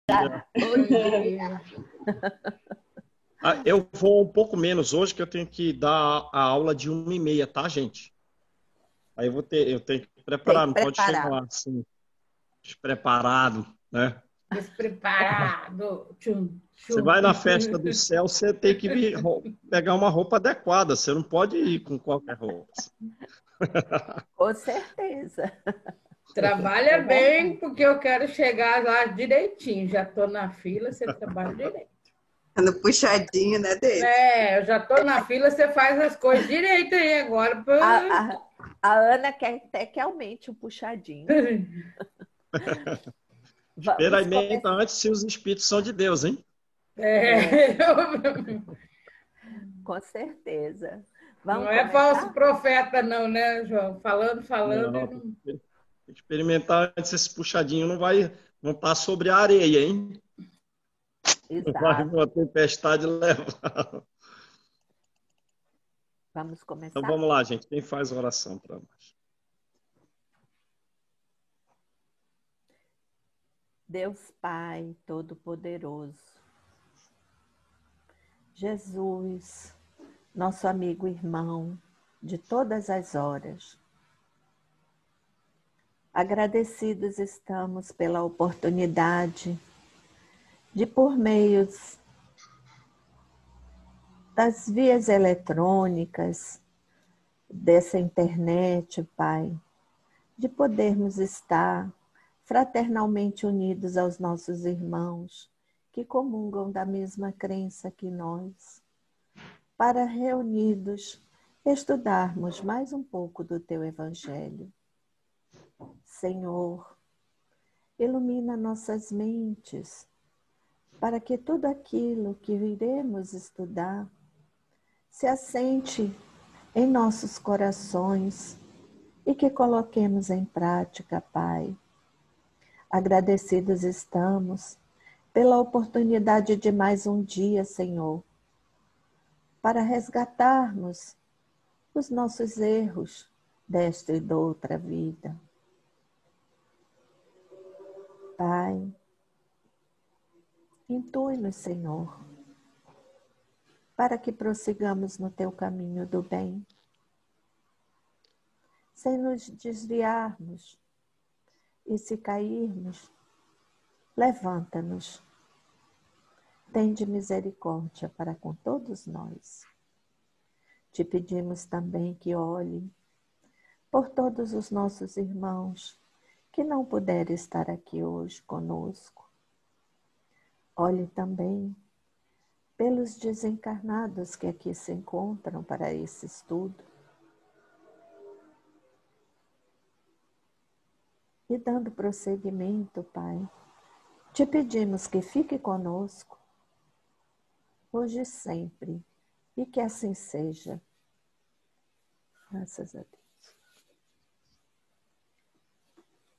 dia. Bom dia. Eu vou um pouco menos hoje, que eu tenho que dar a aula de 1h30, tá, gente? Aí eu tenho que Tem preparar, que não pode chegar preparar. lá assim, despreparado, né? Despreparado. Tchum, Você tchum. vai na festa do céu, você tem que pegar uma roupa adequada, você não pode ir com qualquer roupa. Com certeza. Trabalha É bem, verdade. porque eu quero chegar lá direitinho. Já estou na fila, você trabalha direito. No puxadinho, né, dele? Eu já estou na fila, você faz as coisas direito aí agora. A Ana quer até que aumente o puxadinho. Vamos Experimenta começar. antes se os espíritos são de Deus, hein? Com certeza. Não Vamos é falso começar? profeta, não, né, João? Falando e Não, não. tem que experimentar antes, esse puxadinho não tá sobre a areia, hein? Vai Exato. uma tempestade levar. Vamos Então começar? vamos lá, gente. Quem faz oração para nós? Deus Pai Todo-Poderoso, Jesus, nosso amigo irmão de todas as horas, agradecidos estamos pela oportunidade de, por meios das vias eletrônicas, dessa internet, Pai, de podermos estar fraternalmente unidos aos nossos irmãos que comungam da mesma crença que nós, para reunidos estudarmos mais um pouco do Teu Evangelho. Senhor, ilumina nossas mentes, para que tudo aquilo que iremos estudar se assente em nossos corações e que coloquemos em prática, Pai. Agradecidos estamos pela oportunidade de mais um dia, Senhor, para resgatarmos os nossos erros desta e da outra vida. Pai, intui-nos, Senhor, para que prossigamos no Teu caminho do bem, sem nos desviarmos, e se cairmos, levanta-nos. Tende misericórdia para com todos nós. Te pedimos também que olhe por todos os nossos irmãos que não puderam estar aqui hoje conosco. Olhe também pelos desencarnados que aqui se encontram para esse estudo. E dando prosseguimento, Pai, te pedimos que fique conosco, hoje e sempre, e que assim seja. Graças a Deus.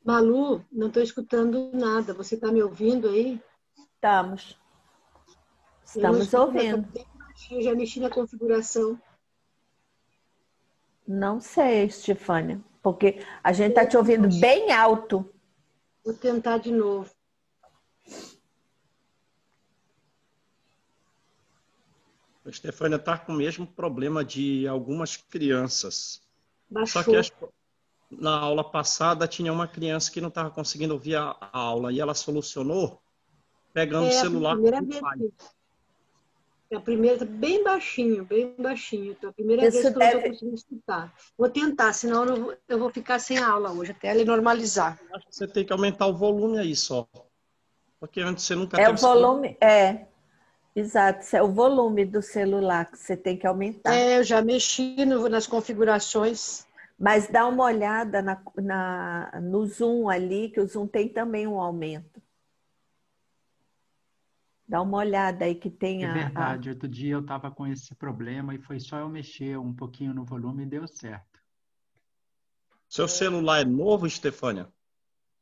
Malu, não estou escutando nada. Você está me ouvindo aí? Estamos ouvindo. Eu já mexi na configuração. Não sei, Estefânia, porque a gente está te ouvindo bem alto. Vou tentar de novo. A Estefânia está com o mesmo problema de algumas crianças. Baixou. Só que na aula passada tinha uma criança que não estava conseguindo ouvir a aula e ela solucionou pegando o celular do pai. A primeira está bem baixinho, bem baixinho. Então, a primeira vez que eu não estou conseguindo escutar. Vou tentar, senão eu vou ficar sem aula hoje, até ela normalizar. Eu acho que você tem que aumentar o volume aí só. Porque antes você nunca teve o volume, exato, é o volume do celular que você tem que aumentar. Eu já mexi nas configurações. Mas dá uma olhada no Zoom ali, que o Zoom tem também um aumento. Dá uma olhada aí que tem É verdade, outro dia eu estava com esse problema e foi só eu mexer um pouquinho no volume e deu certo. Seu celular é novo, Estefânia?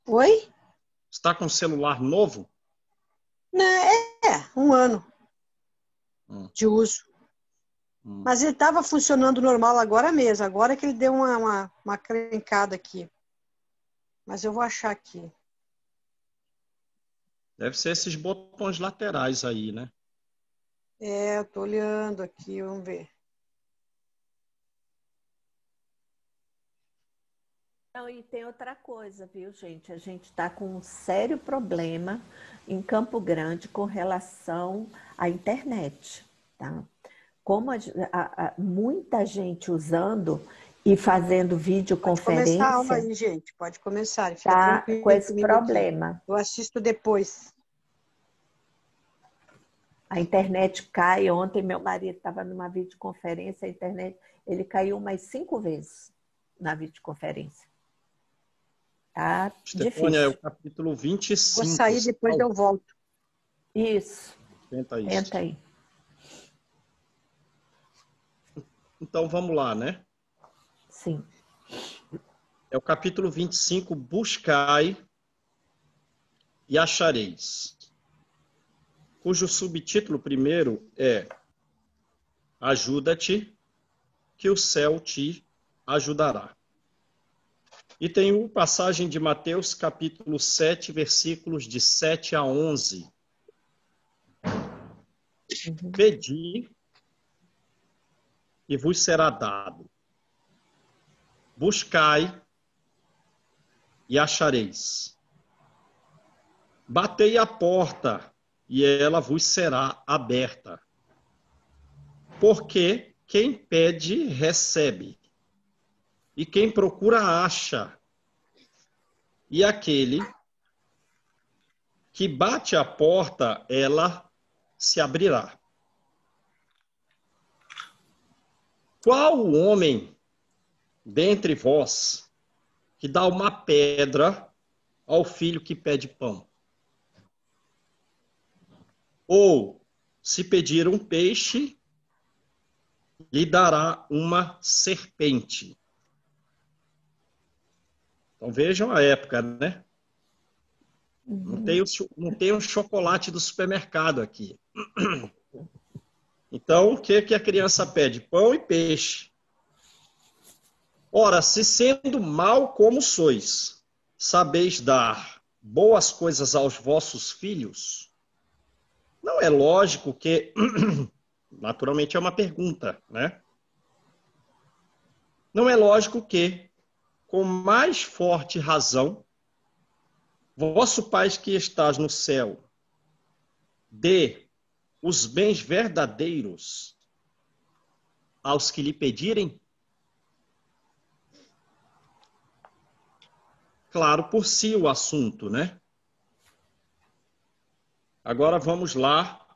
Oi? Você está com um celular novo? Não, 1 ano de uso. Mas ele estava funcionando normal agora mesmo. Agora que ele deu uma crencada aqui. Mas eu vou achar aqui. Deve ser esses botões laterais aí, né? É, eu tô olhando aqui, vamos ver. Não, e tem outra coisa, viu, gente? A gente está com um sério problema em Campo Grande com relação à internet, tá? Como muita gente usando e fazendo videoconferência. Pode começar a aula aí, gente. Pode começar. Fica tá tranquilo com esse comigo problema. aqui. Eu assisto depois. A internet cai. Ontem meu marido estava numa videoconferência, a internet, ele caiu umas 5 vezes na videoconferência. Tá Estefânia, é o difícil. capítulo 25. Vou sair, depois eu volto. Isso. Tenta isso. Tenta aí. Então, vamos lá, né? Sim. É o capítulo 25, buscai e achareis. Cujo subtítulo primeiro é ajuda-te, que o céu te ajudará. E tem uma passagem de Mateus, capítulo 7, versículos de 7 a 11. Pedi e vos será dado. Buscai e achareis. Batei a porta e ela vos será aberta. Porque quem pede, recebe. E quem procura, acha. E aquele que bate a porta, ela se abrirá. Qual o homem dentre vós que dá uma pedra ao filho que pede pão? Ou, se pedir um peixe, lhe dará uma serpente? Então vejam a época, né? Não tem um chocolate do supermercado aqui. Então, o que a criança pede? Pão e peixe. Ora, se sendo mal como sois, sabeis dar boas coisas aos vossos filhos, não é lógico que... Naturalmente é uma pergunta, né? Não é lógico que, com mais forte razão, vosso Pai que estás no céu, dê os bens verdadeiros aos que lhe pedirem? Claro, por si o assunto, né? Agora vamos lá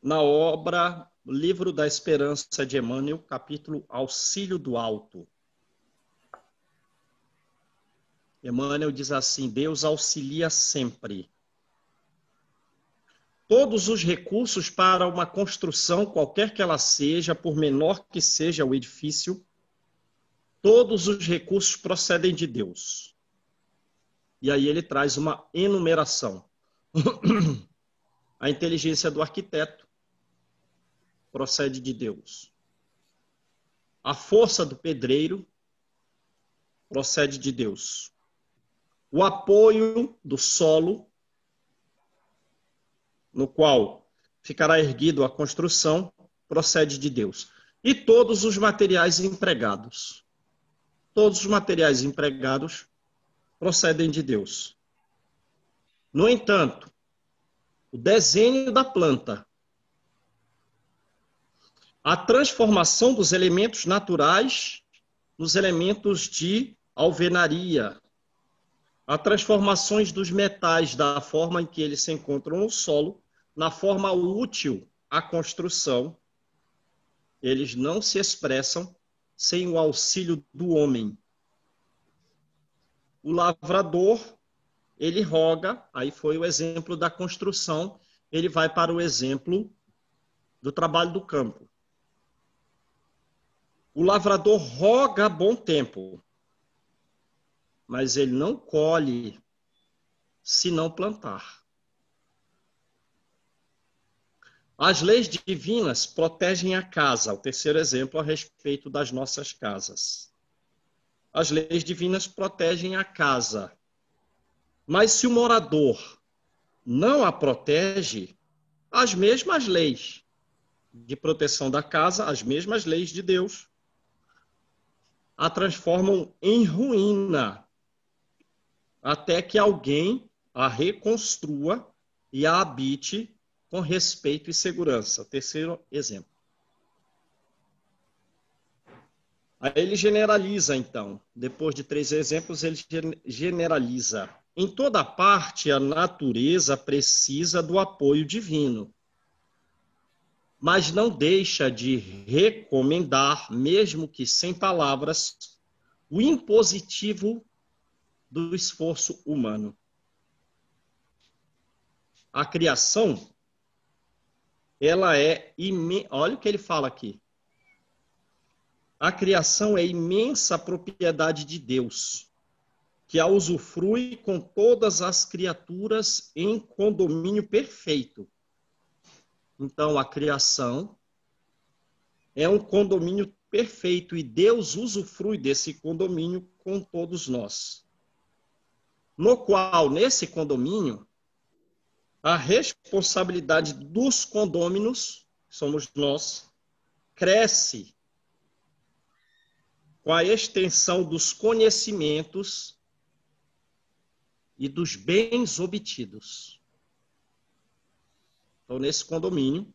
na obra Livro da Esperança de Emmanuel, capítulo Auxílio do Alto. Emmanuel diz assim: Deus auxilia sempre. Todos os recursos para uma construção, qualquer que ela seja, por menor que seja o edifício, todos os recursos procedem de Deus. E aí ele traz uma enumeração. A inteligência do arquiteto procede de Deus. A força do pedreiro procede de Deus. O apoio do solo, no qual ficará erguido a construção, procede de Deus. E todos os materiais empregados. Todos os materiais empregados procedem de Deus. No entanto, o desenho da planta, a transformação dos elementos naturais nos elementos de alvenaria, as transformações dos metais da forma em que eles se encontram no solo, na forma útil à construção, eles não se expressam sem o auxílio do homem. O lavrador, ele roga, aí foi o exemplo da construção, ele vai para o exemplo do trabalho do campo. O lavrador roga bom tempo, mas ele não colhe se não plantar. As leis divinas protegem a casa. O terceiro exemplo a respeito das nossas casas. As leis divinas protegem a casa. Mas se o morador não a protege, as mesmas leis de proteção da casa, as mesmas leis de Deus, a transformam em ruína, até que alguém a reconstrua e a habite com respeito e segurança. Terceiro exemplo. Aí ele generaliza, então. Depois de 3 exemplos, ele generaliza. Em toda parte, a natureza precisa do apoio divino, mas não deixa de recomendar, mesmo que sem palavras, o impositivo do esforço humano. A criação, ela é imensa. Olha o que ele fala aqui. A criação é imensa propriedade de Deus, que a usufrui com todas as criaturas em condomínio perfeito. Então, a criação é um condomínio perfeito e Deus usufrui desse condomínio com todos nós. No qual, nesse condomínio, a responsabilidade dos condôminos, somos nós, cresce com a extensão dos conhecimentos e dos bens obtidos. Então, nesse condomínio,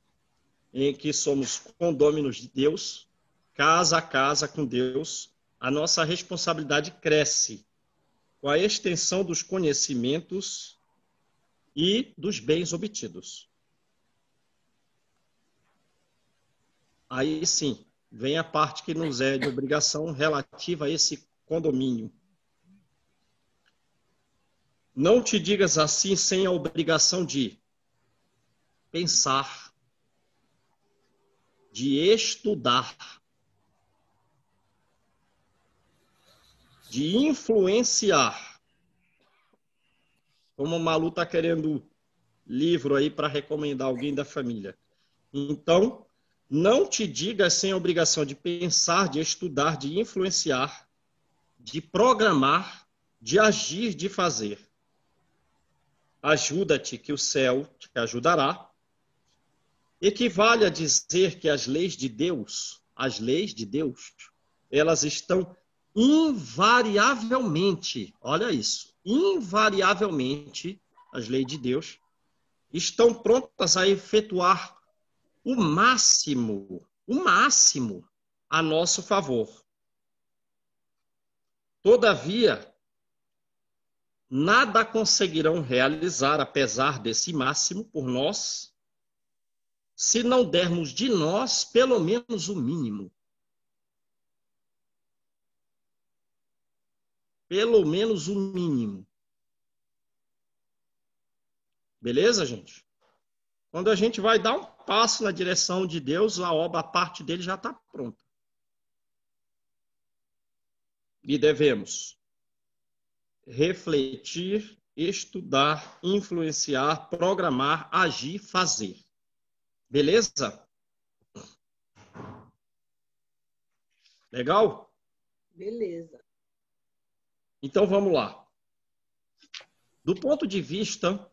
em que somos condôminos de Deus, casa a casa com Deus, a nossa responsabilidade cresce com a extensão dos conhecimentos e dos bens obtidos. Aí sim, vem a parte que nos é de obrigação relativa a esse condomínio. Não te digas assim sem a obrigação de pensar, de estudar, de influenciar. Como o Malu está querendo livro aí para recomendar alguém da família. Então, não te digas sem a obrigação de pensar, de estudar, de influenciar, de programar, de agir, de fazer. Ajuda-te que o céu te ajudará. Equivale a dizer que as leis de Deus, elas estão invariavelmente, olha isso, invariavelmente, as leis de Deus, estão prontas a efetuar o máximo a nosso favor. Todavia, nada conseguirão realizar, apesar desse máximo, por nós, se não dermos de nós pelo menos o mínimo. Pelo menos o mínimo. Beleza, gente? Quando a gente vai dar um passo na direção de Deus, a parte dele já está pronta. E devemos refletir, estudar, influenciar, programar, agir, fazer. Beleza? Legal? Beleza. Então, vamos lá. Do ponto de vista...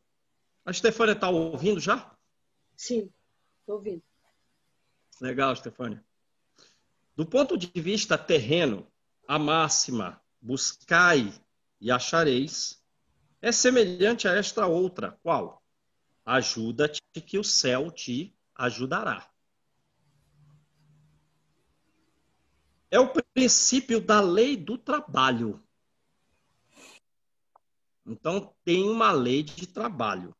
A Stefânia está ouvindo já? Sim, estou ouvindo. Legal, Stefânia. Do ponto de vista terreno, a máxima, buscai e achareis, é semelhante a esta outra. Qual? Ajuda-te que o céu te ajudará. É o princípio da lei do trabalho. Então, tem uma lei de trabalho.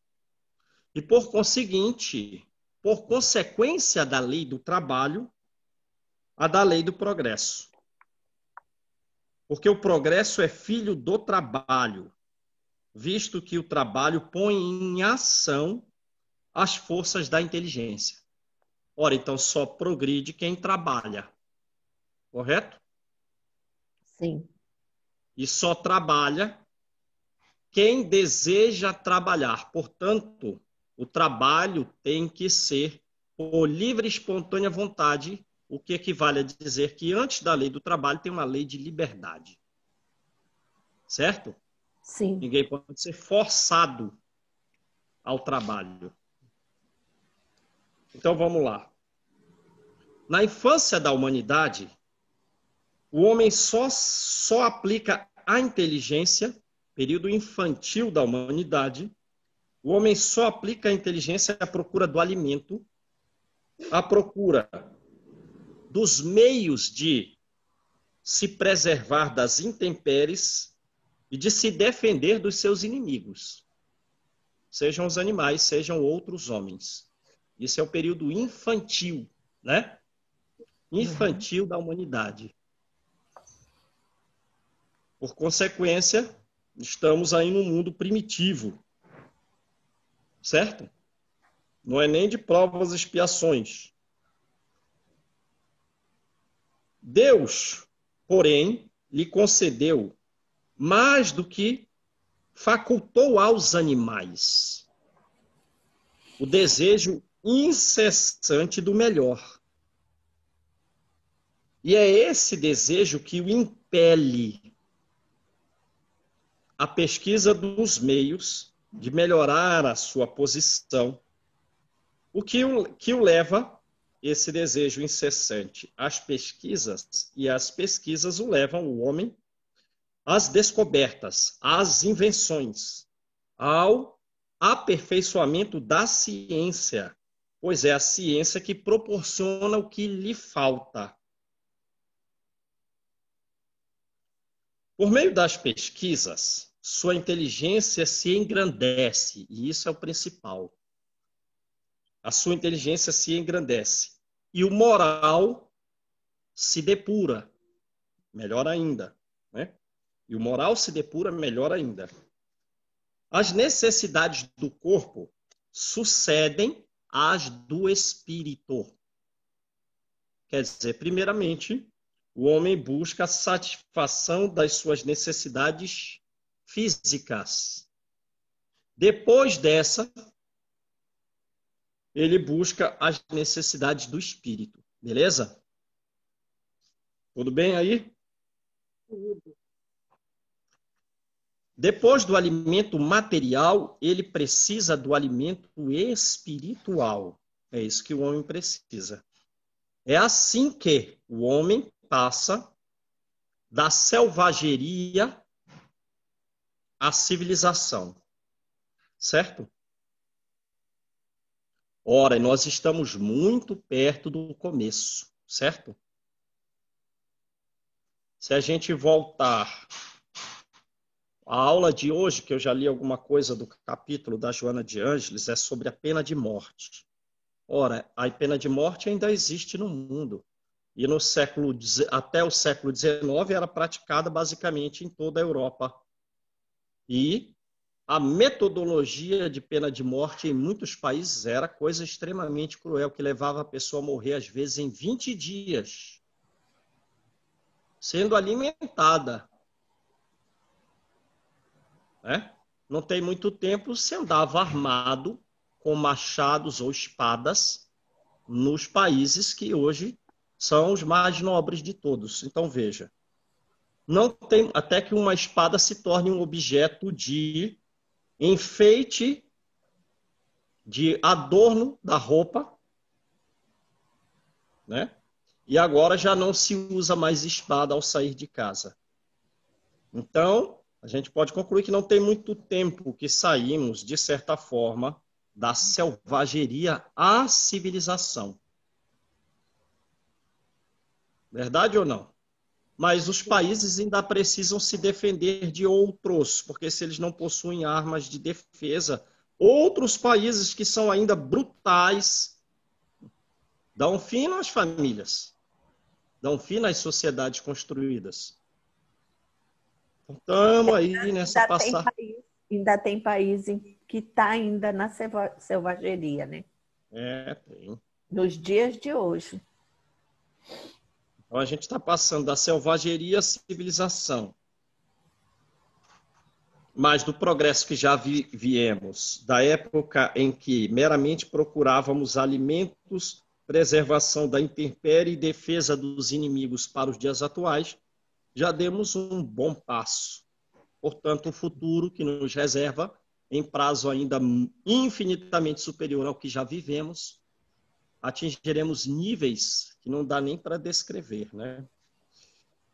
E, por conseguinte, por consequência da lei do trabalho, a da lei do progresso. Porque o progresso é filho do trabalho, visto que o trabalho põe em ação as forças da inteligência. Ora, então só progride quem trabalha. Correto? Sim. E só trabalha quem deseja trabalhar. Portanto, o trabalho tem que ser por livre e espontânea vontade, o que equivale a dizer que antes da lei do trabalho tem uma lei de liberdade. Certo? Sim. Ninguém pode ser forçado ao trabalho. Então, vamos lá. Na infância da humanidade, o homem só aplica a inteligência, período infantil da humanidade, o homem só aplica a inteligência à procura do alimento, à procura dos meios de se preservar das intempéries e de se defender dos seus inimigos, sejam os animais, sejam outros homens. Isso é o período infantil, né? Infantil da humanidade. Por consequência, estamos aí num mundo primitivo, certo? Não é nem de provas e expiações. Deus, porém, lhe concedeu mais do que facultou aos animais o desejo incessante do melhor. E é esse desejo que o impele à pesquisa dos meios de melhorar a sua posição, o que o leva, esse desejo incessante, às pesquisas, e as pesquisas o levam, o homem, às descobertas, às invenções, ao aperfeiçoamento da ciência, pois é a ciência que proporciona o que lhe falta. Por meio das pesquisas, sua inteligência se engrandece, e isso é o principal. A sua inteligência se engrandece. E o moral se depura, melhor ainda, né? E o moral se depura, melhor ainda. As necessidades do corpo sucedem às do espírito. Quer dizer, primeiramente, o homem busca a satisfação das suas necessidades físicas. Depois dessa, ele busca as necessidades do espírito. Beleza? Tudo bem aí? Depois do alimento material, ele precisa do alimento espiritual. É isso que o homem precisa. É assim que o homem passa da selvageria à civilização. Certo? Ora, nós estamos muito perto do começo, certo? Se a gente voltar à aula de hoje, que eu já li alguma coisa do capítulo da Joana de Ângeles, é sobre a pena de morte. Ora, a pena de morte ainda existe no mundo. E no até o século XIX era praticada basicamente em toda a Europa. E a metodologia de pena de morte em muitos países era coisa extremamente cruel, que levava a pessoa a morrer, às vezes, em 20 dias, sendo alimentada. Né? Não tem muito tempo, se andava armado com machados ou espadas nos países que hoje são os mais nobres de todos. Então, veja, não tem até que uma espada se torne um objeto de enfeite, de adorno da roupa, né? E agora já não se usa mais espada ao sair de casa. Então, a gente pode concluir que não tem muito tempo que saímos, de certa forma, da selvageria à civilização. Verdade ou não? Mas os países ainda precisam se defender de outros, porque se eles não possuem armas de defesa, outros países que são ainda brutais dão fim nas famílias, dão fim nas sociedades construídas. Estamos aí nessa passagem. Ainda tem país que está ainda na selvageria, né? É, tem. Nos dias de hoje. Então, a gente está passando da selvageria à civilização. Mas do progresso que já viemos, da época em que meramente procurávamos alimentos, preservação da intempérie e defesa dos inimigos para os dias atuais, já demos um bom passo. Portanto, o futuro que nos reserva em prazo ainda infinitamente superior ao que já vivemos, atingiremos níveis que não dá nem para descrever, né?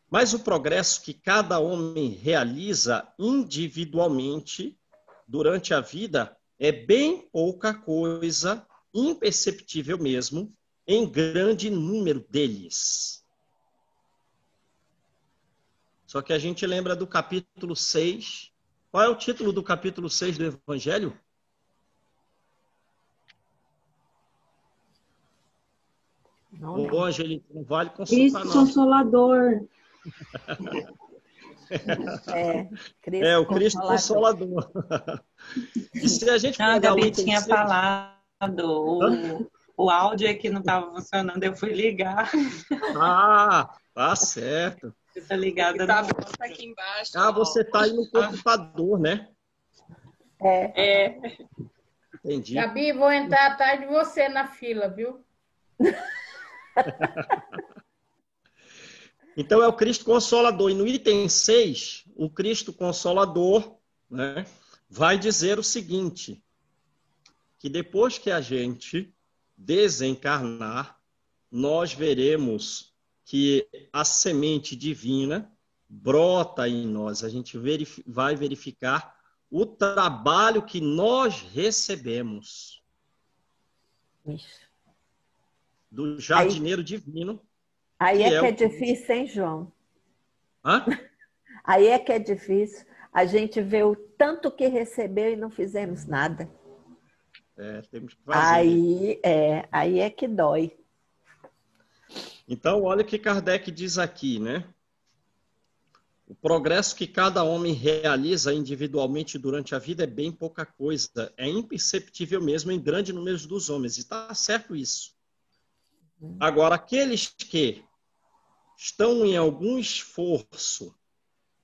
Mas o progresso que cada homem realiza individualmente durante a vida é bem pouca coisa, imperceptível mesmo, em grande número deles. Só que a gente lembra do capítulo 6. Qual é o título do capítulo 6 do Evangelho? O Ângelo não vale consultar, Cristo não. Consolador. É, o Cristo Consolador. E se a gente Não, a pegar o Gabi item tinha 6... falado, o áudio aqui não estava funcionando, eu fui ligar. Ah, tá certo. Você tá ligada Tá no... bom, tá aqui embaixo. Ah, você tá aí no computador, né? Entendi. Gabi, vou entrar atrás de você na fila, viu? Então é o Cristo Consolador. E no item 6, o Cristo Consolador, né, vai dizer o seguinte, que depois que a gente desencarnar, nós veremos que a semente divina brota em nós. A gente vai verificar o trabalho que nós recebemos do jardineiro divino. Aí que é difícil, hein, João? Hã? Aí é que é difícil. A gente vê o tanto que recebeu e não fizemos nada. Temos que fazer. Aí é que dói. Então, olha o que Kardec diz aqui, né? O progresso que cada homem realiza individualmente durante a vida é bem pouca coisa. É imperceptível mesmo em grande número dos homens. E está certo isso. Agora, aqueles que estão em algum esforço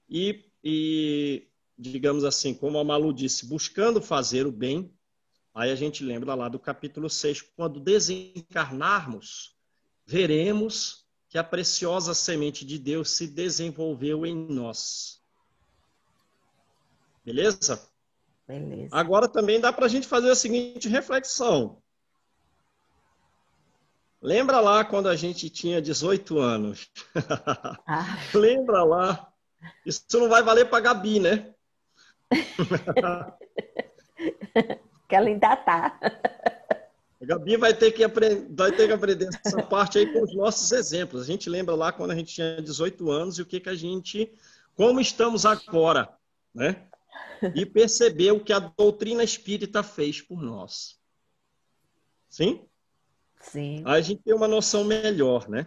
e, digamos assim, como a Malu disse, buscando fazer o bem, aí a gente lembra lá do capítulo 6, quando desencarnarmos, veremos que a preciosa semente de Deus se desenvolveu em nós. Beleza? Beleza. Agora também dá para a gente fazer a seguinte reflexão. Lembra lá quando a gente tinha 18 anos? Lembra lá? Isso não vai valer para a Gabi, né? Que ela ainda tá. A Gabi vai ter que aprender essa parte aí com os nossos exemplos. A gente lembra lá quando a gente tinha 18 anos e o que a gente... Como estamos agora, né? E perceber o que a doutrina espírita fez por nós. Sim? Sim. Aí a gente tem uma noção melhor, né?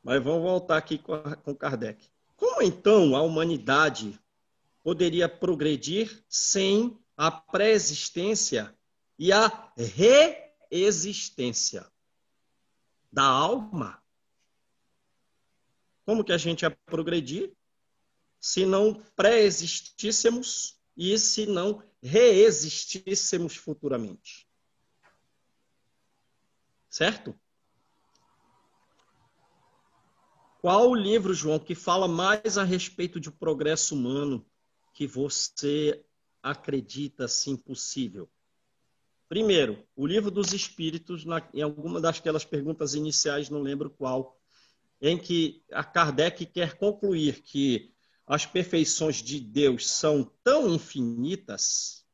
Mas vamos voltar aqui com Kardec. Como então a humanidade poderia progredir sem a pré-existência e a reexistência da alma? Como que a gente ia progredir se não pré-existíssemos e se não reexistíssemos futuramente? Certo? Qual o livro, João, que fala mais a respeito de progresso humano que você acredita assim possível? Primeiro, o Livro dos Espíritos, em alguma daquelas perguntas iniciais, não lembro qual, em que a Kardec quer concluir que as perfeições de Deus são tão infinitas,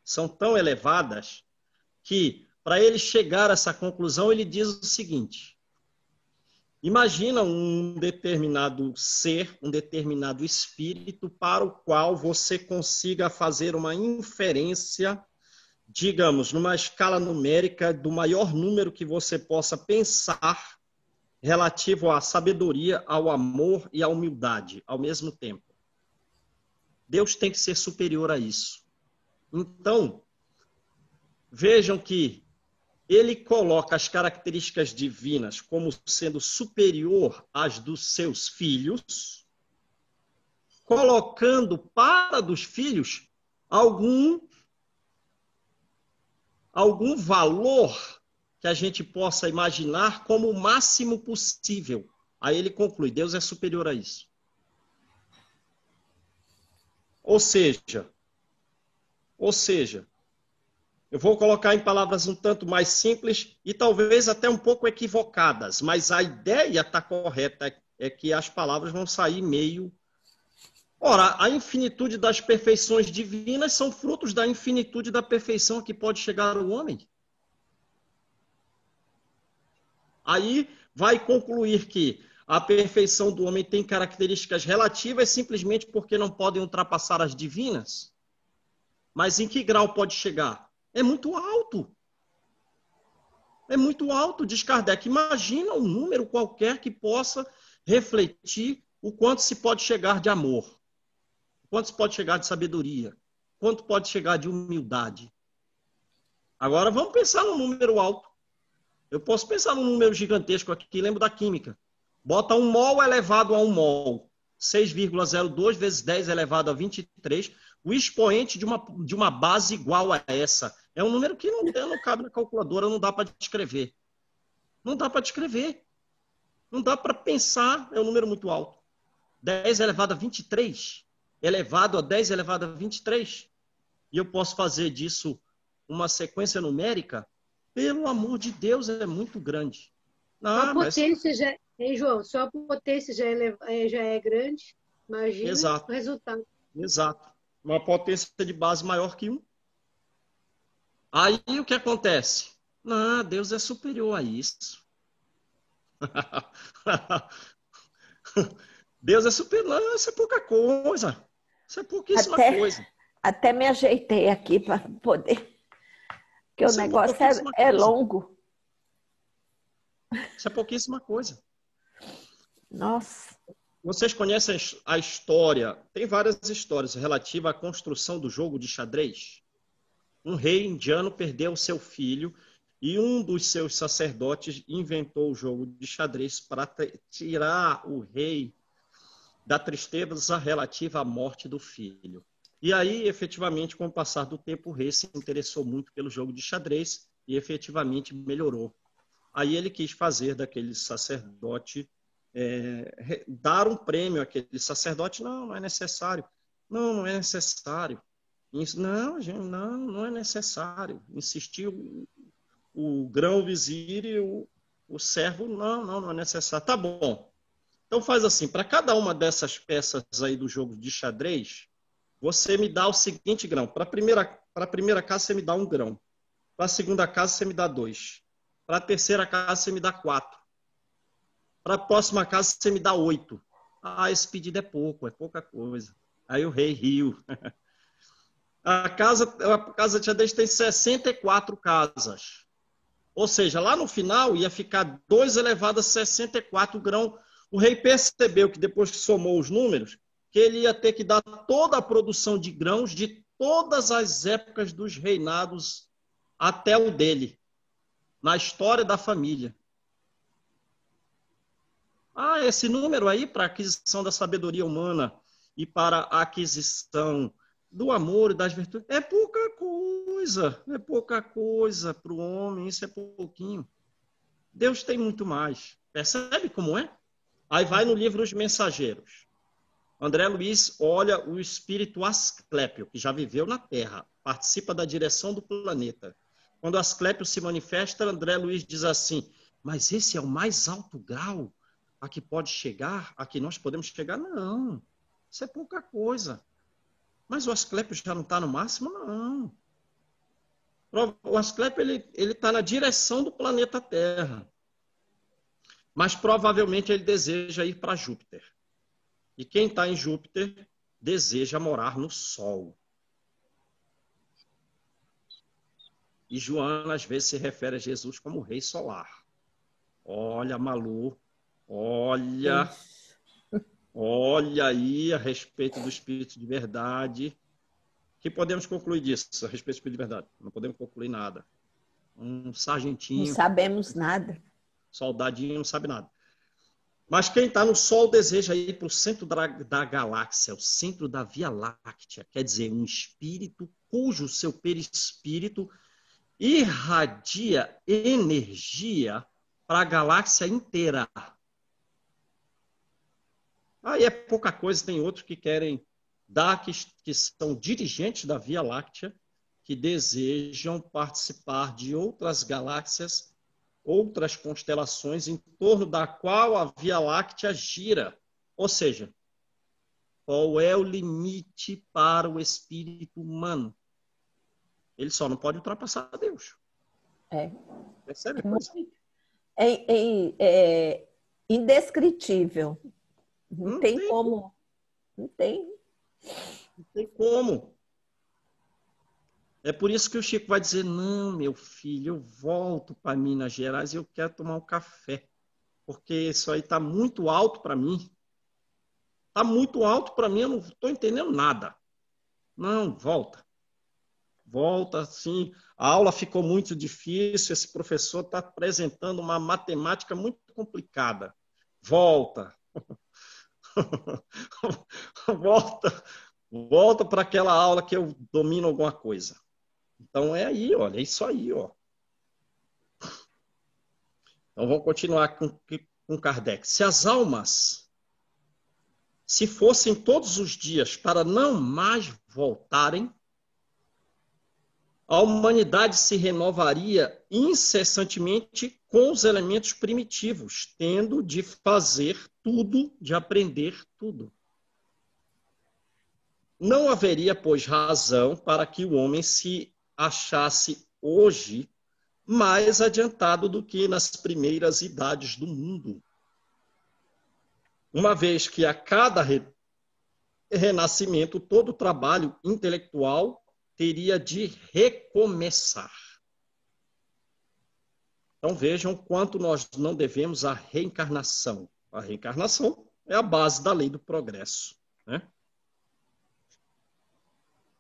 são tão elevadas, que para ele chegar a essa conclusão, ele diz o seguinte: imagina um determinado ser, um determinado espírito para o qual você consiga fazer uma inferência, digamos, numa escala numérica do maior número que você possa pensar relativo à sabedoria, ao amor e à humildade ao mesmo tempo. Deus tem que ser superior a isso. Então, vejam que ele coloca as características divinas como sendo superior às dos seus filhos, colocando para dos filhos algum valor que a gente possa imaginar como o máximo possível. Aí ele conclui, Deus é superior a isso. Ou seja, Ou seja, eu vou colocar em palavras um tanto mais simples e talvez até um pouco equivocadas, mas a ideia está correta, é que as palavras vão sair meio... Ora, a infinitude das perfeições divinas são frutos da infinitude da perfeição a que pode chegar o homem. Aí vai concluir que a perfeição do homem tem características relativas simplesmente porque não podem ultrapassar as divinas. Mas em que grau pode chegar? É muito alto. É muito alto, diz Kardec. Imagina um número qualquer que possa refletir o quanto se pode chegar de amor, o quanto se pode chegar de sabedoria, o quanto pode chegar de humildade. Agora vamos pensar num número alto. Eu posso pensar num número gigantesco aqui, lembro da química. Bota 1 mol elevado a 1 mol. 6,02 vezes 10 elevado a 23. O expoente de uma base igual a essa. É um número que não cabe na calculadora, não dá para descrever. Não dá para descrever. Não dá para pensar, é um número muito alto. 10 elevado a 23. Elevado a 10 elevado a 23. E eu posso fazer disso uma sequência numérica. Pelo amor de Deus, é muito grande. A potência já... Hein, João? Só a potência já é grande. Imagina Exato. o resultado. Exato. Uma potência de base maior que 1. Aí o que acontece? Não, Deus é superior a isso. Deus é superior. Não, isso é pouca coisa. Isso é pouquíssima coisa. Até me ajeitei aqui para poder... Porque o negócio é longo. Isso é pouquíssima coisa. Nossa. Vocês conhecem a história? Tem várias histórias relativas à construção do jogo de xadrez. Um rei indiano perdeu seu filho e um dos seus sacerdotes inventou o jogo de xadrez para tirar o rei da tristeza relativa à morte do filho. E aí, efetivamente, com o passar do tempo, o rei se interessou muito pelo jogo de xadrez e efetivamente melhorou. Aí ele quis fazer daquele sacerdote, dar um prêmio àquele sacerdote. Não, não é necessário. Não é necessário. Não, gente, não é necessário. Insistiu o grão-vizir e o servo, não é necessário. Tá bom. Então faz assim, para cada uma dessas peças aí do jogo de xadrez, você me dá o seguinte grão. Para a primeira casa, você me dá 1 grão. Para a segunda casa, você me dá 2. Para a terceira casa, você me dá 4. Para a próxima casa, você me dá 8. Ah, esse pedido é pouca coisa. Aí o rei riu. A casa de xadrez tem 64 casas. Ou seja, lá no final ia ficar 2 elevado a 64 grãos. O rei percebeu que depois que somou os números, que ele ia ter que dar toda a produção de grãos de todas as épocas dos reinados até o dele, na história da família. Ah, esse número aí para a aquisição da sabedoria humana e para a aquisição do amor e das virtudes é pouca coisa para o homem, isso é pouquinho. Deus tem muito mais. Percebe como é? Aí vai no livro Os Mensageiros. André Luiz olha o espírito Asclépio, que já viveu na Terra, participa da direção do planeta. Quando Asclépio se manifesta, André Luiz diz assim, mas esse é o mais alto grau a que pode chegar, a que nós podemos chegar? Não, isso é pouca coisa. Mas o Asclépio já não está no máximo? Não. O Asclépio ele está na direção do planeta Terra. Mas provavelmente ele deseja ir para Júpiter. E quem está em Júpiter deseja morar no Sol. E Joana, às vezes, se refere a Jesus como o Rei Solar. Olha, Malu, olha aí a respeito do Espírito de Verdade. O que podemos concluir disso, a respeito do Espírito de Verdade? Não podemos concluir nada. Um sargentinho... Não sabemos nada. Soldadinho não sabe nada. Mas quem está no Sol deseja ir para o centro da galáxia, o centro da Via Láctea. Quer dizer, um espírito cujo seu perispírito irradia energia para a galáxia inteira. Aí é pouca coisa, tem outros que querem dar, que são dirigentes da Via Láctea, que desejam participar de outras galáxias, outras constelações em torno da qual a Via Láctea gira. Ou seja, qual é o limite para o espírito humano? Ele só não pode ultrapassar Deus. Percebe a coisa? É indescritível. Não tem como. Não tem. Não tem como. É por isso que o Chico vai dizer, não, meu filho, eu volto para Minas Gerais e eu quero tomar um café. Porque isso aí está muito alto para mim. Está muito alto para mim, eu não estou entendendo nada. Não, volta. Volta, sim. A aula ficou muito difícil, esse professor está apresentando uma matemática muito complicada. Volta. Volta para aquela aula que eu domino alguma coisa. Então é aí, olha, é isso aí, ó. Então vamos continuar com Kardec. Se as almas se fossem todos os dias para não mais voltarem, a humanidade se renovaria incessantemente com os elementos primitivos, tendo de fazer tudo, de aprender tudo. Não haveria, pois, razão para que o homem se achasse hoje mais adiantado do que nas primeiras idades do mundo. Uma vez que a cada renascimento, todo o trabalho intelectual teria de recomeçar. Então vejam quanto nós não devemos à reencarnação. A reencarnação é a base da lei do progresso, né?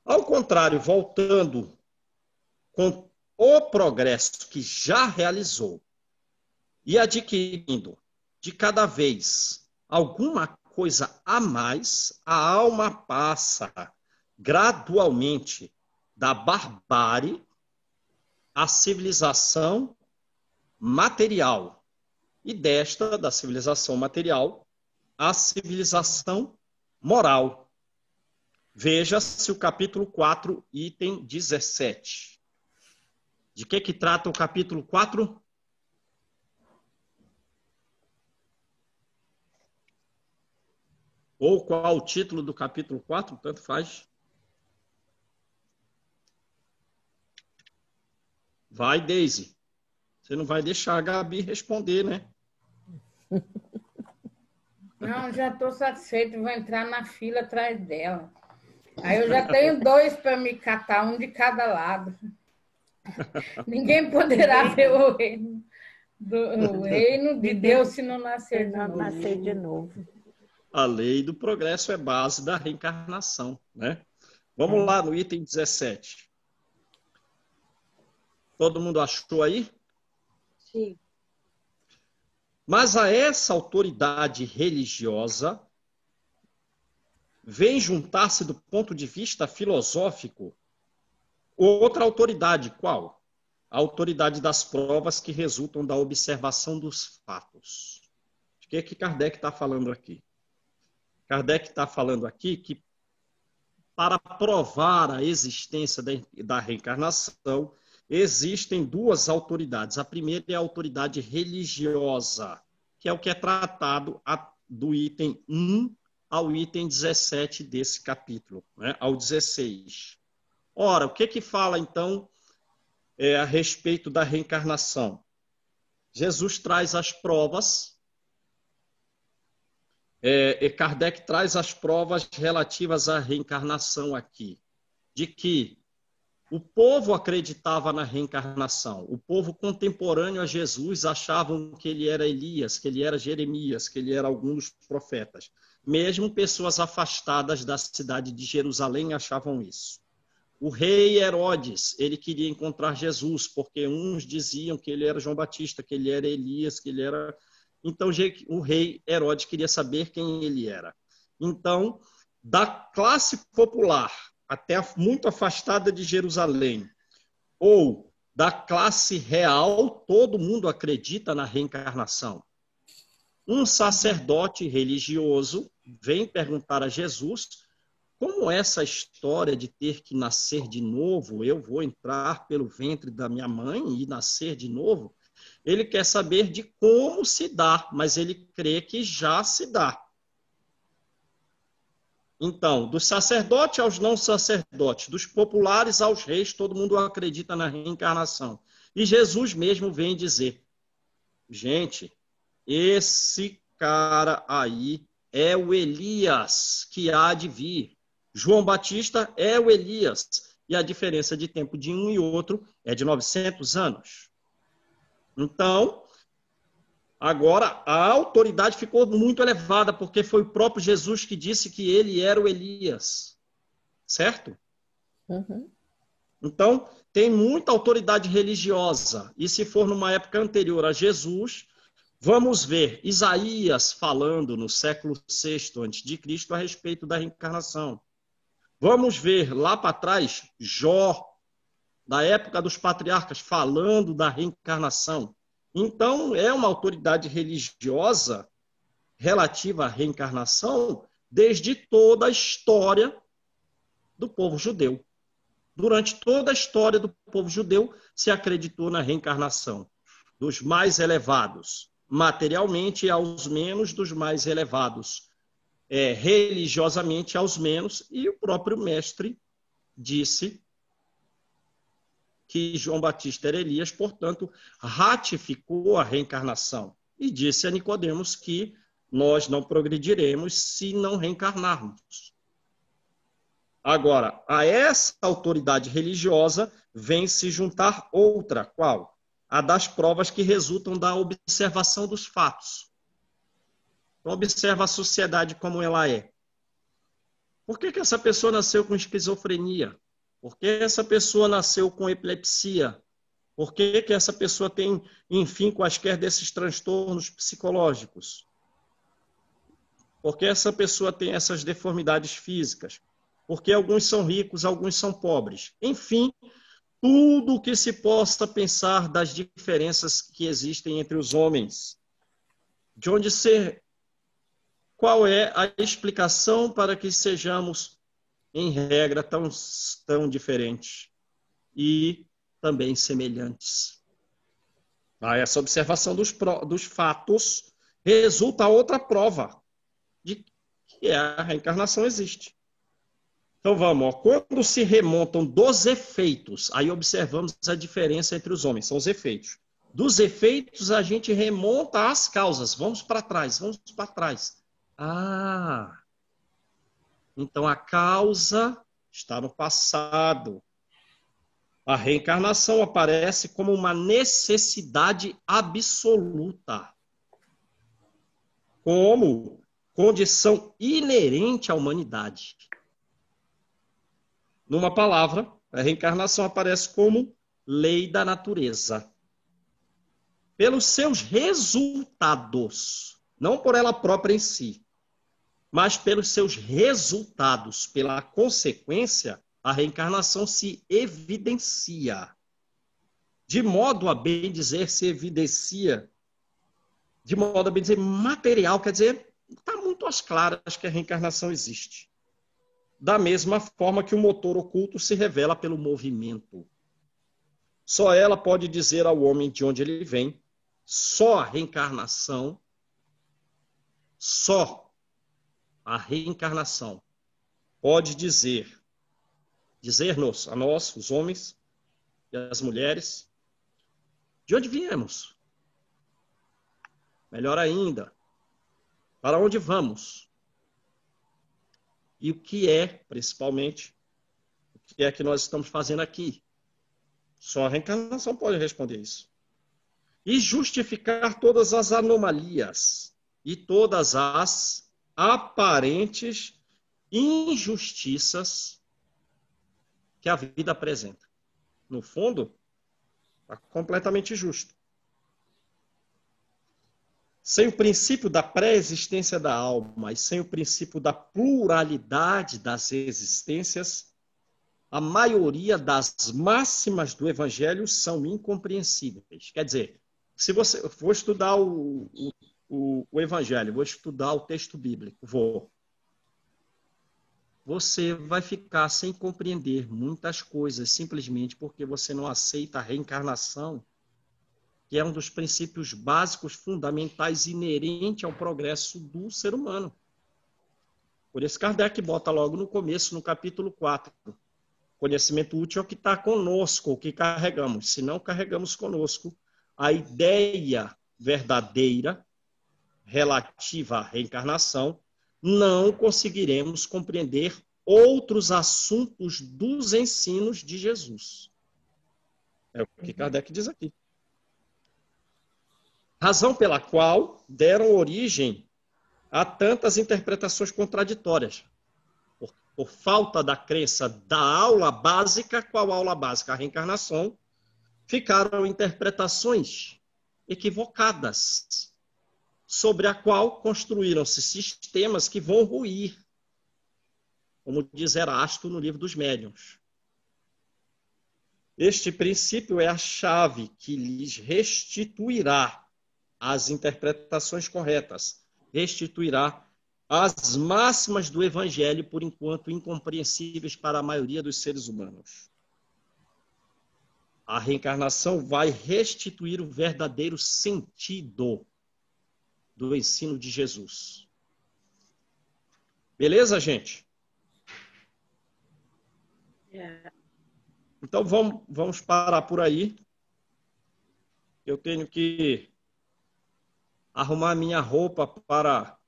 Ao contrário, voltando com o progresso que já realizou e adquirindo de cada vez alguma coisa a mais, a alma passa gradualmente da barbárie à civilização material e desta, da civilização material, à civilização moral. Veja-se o capítulo 4, item 17. De que trata o capítulo 4? Ou qual o título do capítulo 4? Tanto faz. Vai, Deise. Você não vai deixar a Gabi responder, né? Não, já estou satisfeito, vou entrar na fila atrás dela. Aí eu já tenho 2 para me catar, um de cada lado. Ninguém poderá ver o reino de Deus se não nascer de novo. A lei do progresso é base da reencarnação, né? Vamos lá no item 17. Todo mundo achou aí? Sim. Mas a essa autoridade religiosa vem juntar-se do ponto de vista filosófico outra autoridade. Qual? A autoridade das provas que resultam da observação dos fatos. O que é que Kardec está falando aqui? Kardec está falando aqui que para provar a existência da reencarnação, existem 2 autoridades. A primeira é a autoridade religiosa, que é o que é tratado do item 1 ao item 17 desse capítulo, né? Ao 16. Ora, o que fala, então, a respeito da reencarnação? Jesus traz as provas, Kardec traz as provas relativas à reencarnação aqui, de que o povo acreditava na reencarnação. O povo contemporâneo a Jesus achavam que ele era Elias, que ele era Jeremias, que ele era algum dos profetas. Mesmo pessoas afastadas da cidade de Jerusalém achavam isso. O rei Herodes, ele queria encontrar Jesus, porque uns diziam que ele era João Batista, que ele era Elias, que ele era... Então, o rei Herodes queria saber quem ele era. Então, da classe popular, até muito afastada de Jerusalém, ou da classe real, todo mundo acredita na reencarnação. Um sacerdote religioso vem perguntar a Jesus como essa história de ter que nascer de novo, eu vou entrar pelo ventre da minha mãe e nascer de novo, ele quer saber de como se dá, mas ele crê que já se dá. Então, dos sacerdotes aos não sacerdotes, dos populares aos reis, todo mundo acredita na reencarnação. E Jesus mesmo vem dizer, gente, esse cara aí é o Elias que há de vir. João Batista é o Elias. E a diferença de tempo de um e outro é de 900 anos. Então, agora a autoridade ficou muito elevada, porque foi o próprio Jesus que disse que ele era o Elias. Certo? Uhum. Então, tem muita autoridade religiosa. E se for numa época anterior a Jesus, vamos ver Isaías falando no século VI a.C. a respeito da reencarnação. Vamos ver lá para trás Jó, da época dos patriarcas, falando da reencarnação. Então, é uma autoridade religiosa relativa à reencarnação desde toda a história do povo judeu. Durante toda a história do povo judeu, se acreditou na reencarnação dos mais elevados, materialmente aos menos dos mais elevados, religiosamente aos menos, e o próprio mestre disse que João Batista era Elias, portanto, ratificou a reencarnação e disse a Nicodemos que nós não progrediremos se não reencarnarmos. Agora, a essa autoridade religiosa vem se juntar outra, qual? A das provas que resultam da observação dos fatos. Então, observa a sociedade como ela é. Por que essa pessoa nasceu com esquizofrenia? Por que essa pessoa nasceu com epilepsia? Por que essa pessoa tem, enfim, quaisquer desses transtornos psicológicos? Por que essa pessoa tem essas deformidades físicas? Porque alguns são ricos, alguns são pobres. Enfim, tudo o que se possa pensar das diferenças que existem entre os homens. De onde ser... Qual é a explicação para que sejamos, em regra, tão diferentes e também semelhantes? A essa observação dos fatos resulta outra prova de que a reencarnação existe. Então vamos, ó. Quando se remontam dos efeitos, aí observamos a diferença entre os homens, são os efeitos. Dos efeitos a gente remonta às causas, vamos para trás, vamos para trás. Ah, então a causa está no passado. A reencarnação aparece como uma necessidade absoluta, como condição inerente à humanidade. Numa palavra, a reencarnação aparece como lei da natureza. Pelos seus resultados, não por ela própria em si, mas pelos seus resultados, pela consequência, a reencarnação se evidencia. De modo a bem dizer, se evidencia, de modo a bem dizer, material, quer dizer, está muito às claras que a reencarnação existe. Da mesma forma que o motor oculto se revela pelo movimento. Só ela pode dizer ao homem de onde ele vem, só a reencarnação, só a reencarnação pode dizer-nos, a nós, os homens e as mulheres, de onde viemos. Melhor ainda, para onde vamos. E o que é, principalmente, o que é que nós estamos fazendo aqui. Só a reencarnação pode responder isso. E justificar todas as anomalias e todas as aparentes injustiças que a vida apresenta. No fundo, está completamente justo. Sem o princípio da pré-existência da alma e sem o princípio da pluralidade das existências, a maioria das máximas do Evangelho são incompreensíveis. Quer dizer, se você for estudar o Evangelho, vou estudar o texto bíblico, vou. você vai ficar sem compreender muitas coisas, simplesmente porque você não aceita a reencarnação, que é um dos princípios básicos, fundamentais, inerente ao progresso do ser humano. Por isso Kardec bota logo no começo, no capítulo 4, conhecimento útil é o que está conosco, o que carregamos. Se não carregamos conosco a ideia verdadeira relativa à reencarnação, não conseguiremos compreender outros assuntos dos ensinos de Jesus. É o que Kardec diz aqui. Razão pela qual deram origem a tantas interpretações contraditórias. Por falta da crença da aula básica, qual aula básica? A reencarnação, ficaram interpretações equivocadas, sobre a qual construíram-se sistemas que vão ruir, como diz Erasto no livro dos Médiuns. Este princípio é a chave que lhes restituirá as interpretações corretas, restituirá as máximas do Evangelho, por enquanto incompreensíveis para a maioria dos seres humanos. A reencarnação vai restituir o verdadeiro sentido do ensino de Jesus. Beleza, gente? Então vamos parar por aí. Eu tenho que arrumar minha roupa para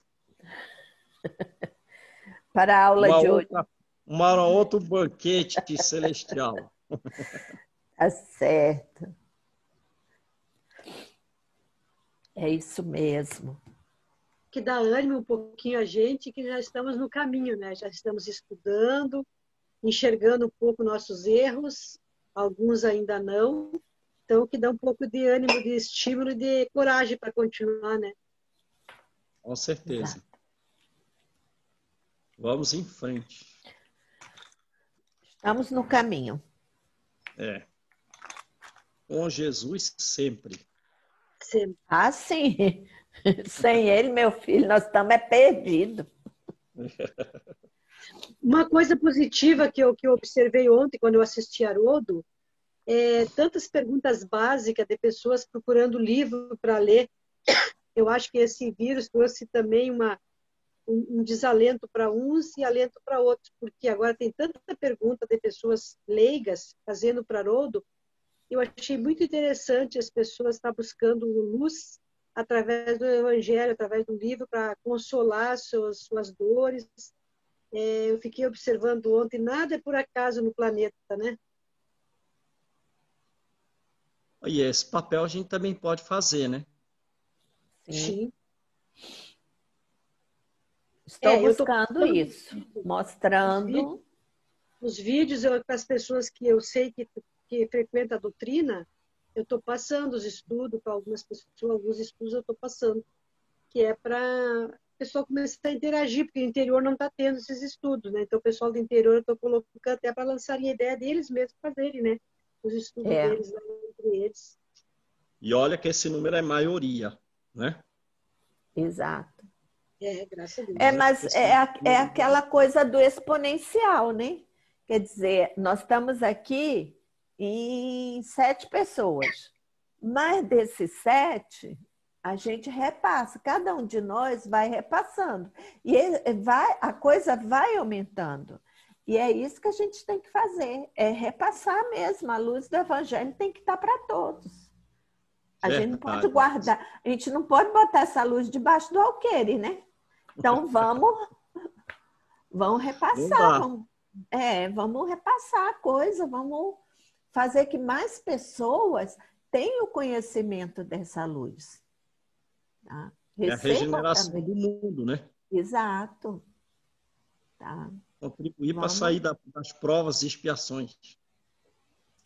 a aula de hoje. Outro banquete celestial. Tá certo. É isso mesmo. Que dá ânimo um pouquinho a gente, que já estamos no caminho, né? Já estamos estudando, enxergando um pouco nossos erros, alguns ainda não. Então, que dá um pouco de ânimo, de estímulo e de coragem para continuar, né? Com certeza. Exato. Vamos em frente. Estamos no caminho. Com Jesus sempre. Sempre. Ah, sim. Sem ele, meu filho, nós estamos perdidos. Uma coisa positiva que eu observei ontem, quando eu assisti Haroldo, tantas perguntas básicas de pessoas procurando livro para ler. Eu acho que esse vírus trouxe também um desalento para uns e alento para outros, porque agora tem tanta pergunta de pessoas leigas fazendo para Haroldo. Eu achei muito interessante as pessoas estar buscando luz através do Evangelho, através do livro, para consolar suas dores. Eu fiquei observando ontem, nada é por acaso no planeta, né? E esse papel a gente também pode fazer, né? Sim. Estou buscando isso, mostrando. Os vídeos para as pessoas que eu sei que frequentam a doutrina, eu estou passando os estudos para algumas pessoas, alguns estudos eu estou passando, que é para a pessoa começar a interagir, porque o interior não está tendo esses estudos, né? Então o pessoal do interior eu estou colocando até para lançarem a ideia deles mesmos fazerem, né? Os estudos deles lá entre eles. E olha que esse número é maioria, né? Exato. Graças a Deus. Mas é aquela coisa do exponencial, né? Quer dizer, nós estamos aqui em 7 pessoas, mas desses 7, a gente repassa, cada um de nós vai repassando, e a coisa vai aumentando. E é isso que a gente tem que fazer, é repassar mesmo, a luz do Evangelho tem que estar para todos. A gente não pode guardar, a gente não pode botar essa luz debaixo do alqueire, né? Então vamos repassar, vamos repassar a coisa, vamos fazer que mais pessoas tenham conhecimento dessa luz. Tá? É a regeneração do mundo, né? Exato. Tá. Contribuir para sair das provas e expiações.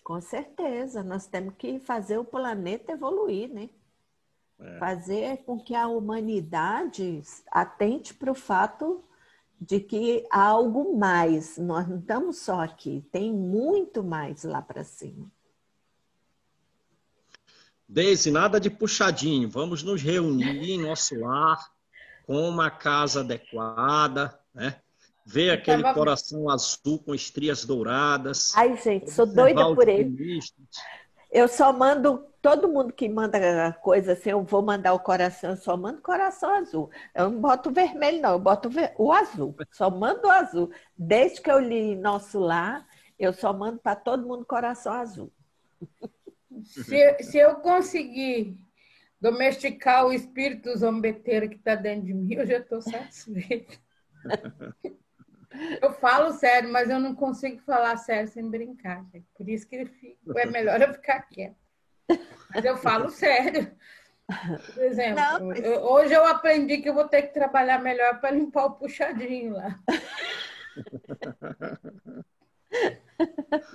Com certeza, nós temos que fazer o planeta evoluir, né? Fazer com que a humanidade atente para o fato de que há algo mais. Nós não estamos só aqui, tem muito mais lá para cima. Deise, nada de puxadinho. Vamos nos reunir em nosso lar, com uma casa adequada, né? ver aquele tava- coração azul com estrias douradas. Ai, gente, sou observar doida os por ele. ministros. Eu só mando, todo mundo que manda coisa assim, eu vou mandar o coração, eu só mando coração azul. Eu não boto o vermelho, não, eu boto o azul. Só mando o azul. Desde que eu li Nosso Lar, eu só mando para todo mundo coração azul. Se eu conseguir domesticar o espírito zombeteiro que está dentro de mim, eu já estou satisfeita. Eu falo sério, mas eu não consigo falar sério sem brincar, gente. Por isso que é melhor eu ficar quieta. Mas eu falo sério. Por exemplo, Não, mas- hoje eu aprendi que eu vou ter que trabalhar melhor para limpar o puxadinho lá.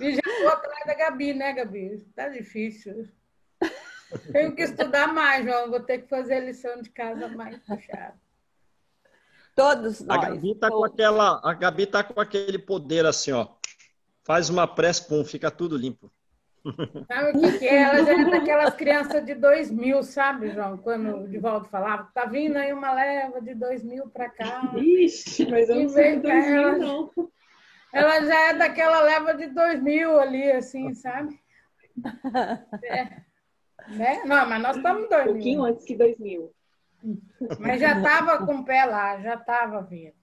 E já estou atrás da Gabi, né, Gabi? Tá difícil. Tenho que estudar mais, João. Vou ter que fazer lição de casa mais puxada. Todos A nós. Gabi tá com a Gabi tá com aquele poder assim, ó. Faz uma prece, pum, fica tudo limpo. Sabe o que é? Ela já é daquelas crianças de 2000, sabe, João? Quando o Divaldo falava, tá vindo aí uma leva de 2000 para cá. Ixi, mas eu não sou de 2000, não. Ela já é daquela leva de 2000 ali, assim, sabe? É. Né? Não, mas nós estamos em Um 2000. pouquinho antes que 2000. Mas já estava com o pé lá, já estava vindo.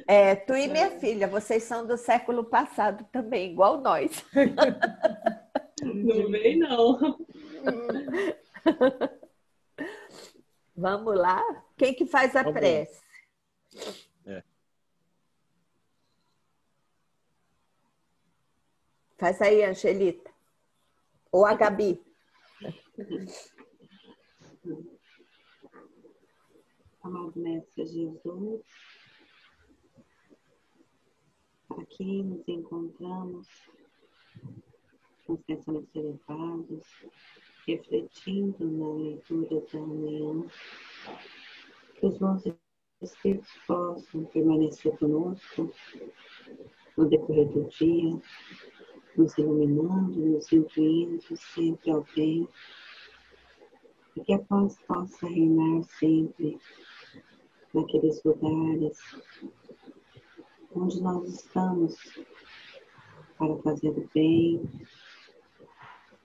É, tu e minha filha, vocês são do século passado também, igual nós. Não vem, não. Vamos lá? Quem que faz a Vamos lá. prece? É. Faz aí, Angelita. Ou a Gabi. Amado Mestre Jesus, aqui nos encontramos com os pensamentos elevados, refletindo na leitura da manhã, que os nossos espíritos possam permanecer conosco no decorrer do dia, nos iluminando, nos incluindo sempre ao bem, e que a paz possa reinar sempre naqueles lugares onde nós estamos para fazer o bem,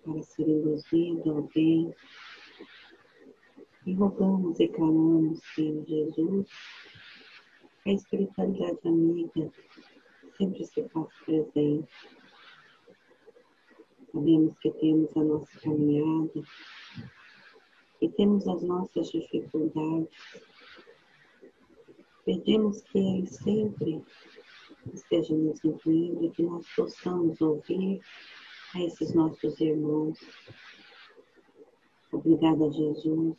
para ser induzido ao bem. E rogamos e clamamos, Senhor Jesus, que a espiritualidade amiga sempre se faça presente. Sabemos que temos a nossa caminhada e temos as nossas dificuldades. Pedimos que Ele sempre esteja nos incluindo e que nós possamos ouvir a esses nossos irmãos. Obrigada, Jesus.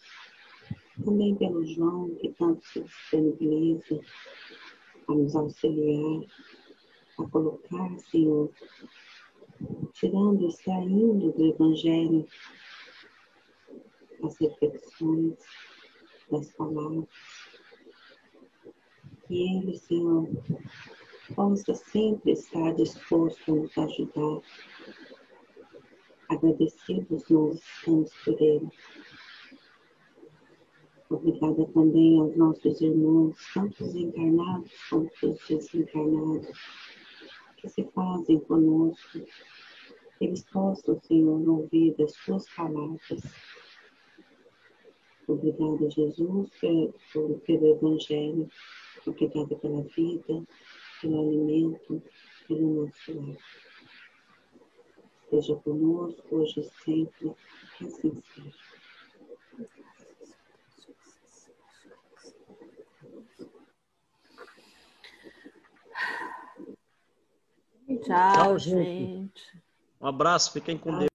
Também pelo João, que tanto se disponibiliza a nos auxiliar, a colocar, Senhor, tirando e extraindo do Evangelho as reflexões, das palavras. Que Ele, Senhor, possa sempre estar disposto a nos ajudar. Agradecidos nós estamos por Ele. Obrigada também aos nossos irmãos, tanto os encarnados quanto os desencarnados, que se fazem conosco. Que eles possam, Senhor, ouvir as Suas palavras. Obrigada, Jesus, pelo Evangelho. Obrigada pela vida, pelo alimento, pelo nosso lar. Esteja conosco hoje e sempre, que assim seja. Tchau, Tchau, gente. gente. Um abraço, fiquem com Deus.